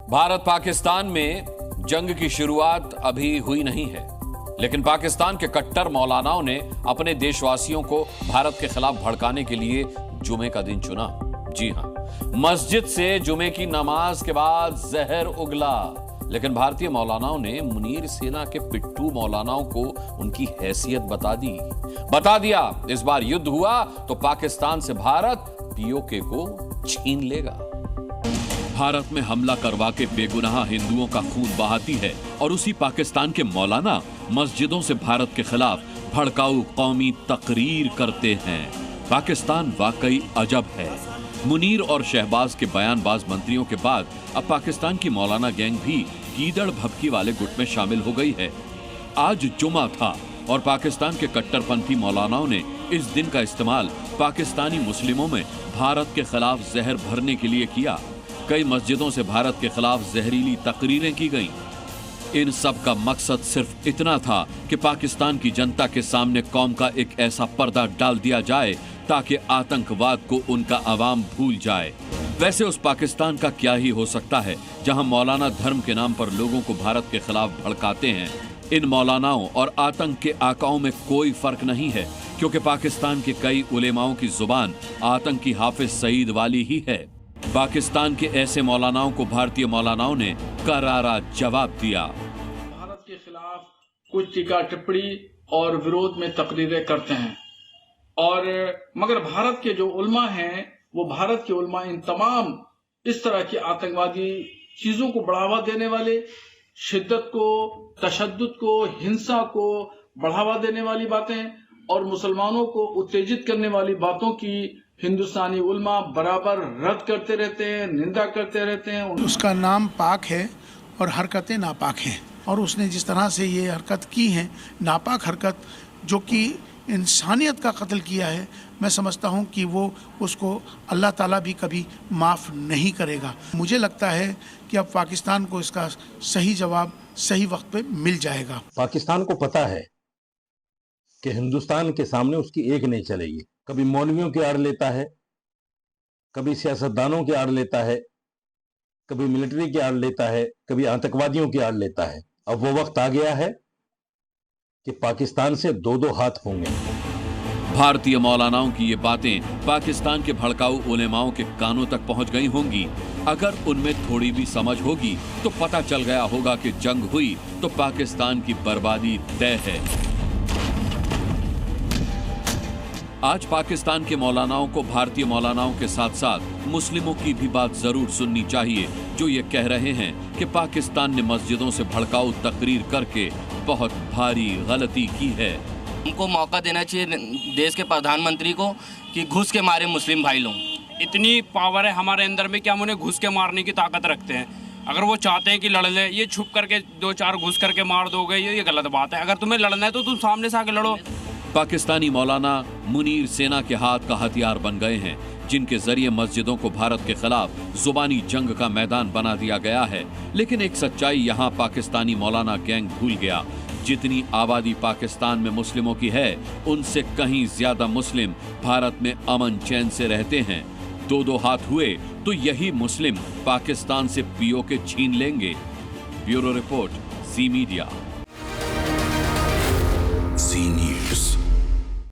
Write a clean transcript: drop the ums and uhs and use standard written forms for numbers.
भारत पाकिस्तान में जंग की शुरुआत अभी हुई नहीं है, लेकिन पाकिस्तान के कट्टर मौलानाओं ने अपने देशवासियों को भारत के खिलाफ भड़काने के लिए जुमे का दिन चुना। जी हां, मस्जिद से जुमे की नमाज के बाद जहर उगला, लेकिन भारतीय मौलानाओं ने मुनीर सेना के पिट्टू मौलानाओं को उनकी हैसियत बता दिया इस बार युद्ध हुआ तो पाकिस्तान से भारत पीओके को छीन लेगा। भारत में हमला करवा के बेगुनाह हिंदुओं का खून बहाती है और उसी पाकिस्तान के मौलाना मस्जिदों से भारत के खिलाफ भड़काऊ कौमी तकरीर करते हैं। पाकिस्तान वाकई अजब है। मुनीर और शहबाज के बयानबाज मंत्रियों के बाद अब पाकिस्तान की मौलाना गैंग भी गीदड़ भभकी वाले गुट में शामिल हो गई है। आज जुमा था और पाकिस्तान के कट्टरपंथी मौलानाओं ने इस दिन का इस्तेमाल पाकिस्तानी मुस्लिमों में भारत के खिलाफ जहर भरने के लिए किया। कई मस्जिदों से भारत के खिलाफ जहरीली तकरीरें की गईं। इन सब का मकसद सिर्फ इतना था कि पाकिस्तान की जनता के सामने कौम का एक ऐसा पर्दा डाल दिया जाए ताकि आतंकवाद को उनका अवाम भूल जाए। वैसे उस पाकिस्तान का क्या ही हो सकता है जहां मौलाना धर्म के नाम पर लोगों को भारत के खिलाफ भड़काते हैं। इन मौलानाओं और आतंक के आकाओं में कोई फर्क नहीं है, क्योंकि पाकिस्तान के कई उलेमाओं की जुबान आतंकी हाफिज सईद वाली ही है। पाकिस्तान के ऐसे मौलानाओं को भारतीय मौलानाओं ने करारा जवाब दिया। भारत के खिलाफ कुछ टीका टिप्पणी और विरोध में तकरीरें करते हैं, और मगर भारत के जो उलमा हैं वो भारत के उलमा इन तमाम इस तरह की आतंकवादी चीजों को बढ़ावा देने वाले, शिद्दत को, तशद्दुद को, हिंसा को बढ़ावा देने वाली बातें और मुसलमानों को उत्तेजित करने वाली बातों की हिंदुस्तानी उलमा बराबर रद्द करते रहते हैं, निंदा करते रहते हैं। उसका नाम पाक है और हरकतें नापाक हैं, और उसने जिस तरह से ये हरकत की है, नापाक हरकत जो कि इंसानियत का कत्ल किया है, मैं समझता हूँ कि वो उसको अल्लाह ताला भी कभी माफ़ नहीं करेगा। मुझे लगता है कि अब पाकिस्तान को इसका सही जवाब सही वक्त पे मिल जाएगा। पाकिस्तान को पता है कि हिंदुस्तान के सामने उसकी एक नहीं चलेगी। कभी मौलवियों की आड़ लेता है, कभी सियासतदानों की आड़ लेता है, कभी मिलिट्री की आड़ लेता है, कभी आतंकवादियों की आड़ लेता है। अब वो वक्त आ गया है कि पाकिस्तान से दो दो हाथ होंगे। भारतीय मौलानाओं की ये बातें पाकिस्तान के भड़काऊ उलेमाओं के कानों तक पहुंच गई होंगी। अगर उनमें थोड़ी भी समझ होगी तो पता चल गया होगा कि जंग हुई तो पाकिस्तान की बर्बादी तय है। आज पाकिस्तान के मौलानाओं को भारतीय मौलानाओं के साथ साथ मुस्लिमों की भी बात जरूर सुननी चाहिए, जो ये कह रहे हैं कि पाकिस्तान ने मस्जिदों से भड़काऊ तकरीर करके बहुत भारी गलती की है। हमको मौका देना चाहिए देश के प्रधानमंत्री को कि घुस के मारे मुस्लिम भाई लोग। इतनी पावर है हमारे अंदर में कि हम उन्हें घुस के मारने की ताकत रखते हैं। अगर वो चाहते हैं कि लड़ ले, ये छुप करके दो चार घुस करके मार दोगे, ये गलत बात है। अगर तुम्हें लड़ना है तो तुम सामने से आके लड़ो। पाकिस्तानी मौलाना मुनीर सेना के हाथ का हथियार बन गए हैं, जिनके जरिए मस्जिदों को भारत के खिलाफ जुबानी जंग का मैदान बना दिया गया है। लेकिन एक सच्चाई यहाँ पाकिस्तानी मौलाना गैंग भूल गया। जितनी आबादी पाकिस्तान में मुस्लिमों की है, उनसे कहीं ज्यादा मुस्लिम भारत में अमन चैन से रहते हैं। दो दो हाथ हुए तो यही मुस्लिम पाकिस्तान से पीओके छीन लेंगे। ब्यूरो रिपोर्ट, ज़ी मीडिया।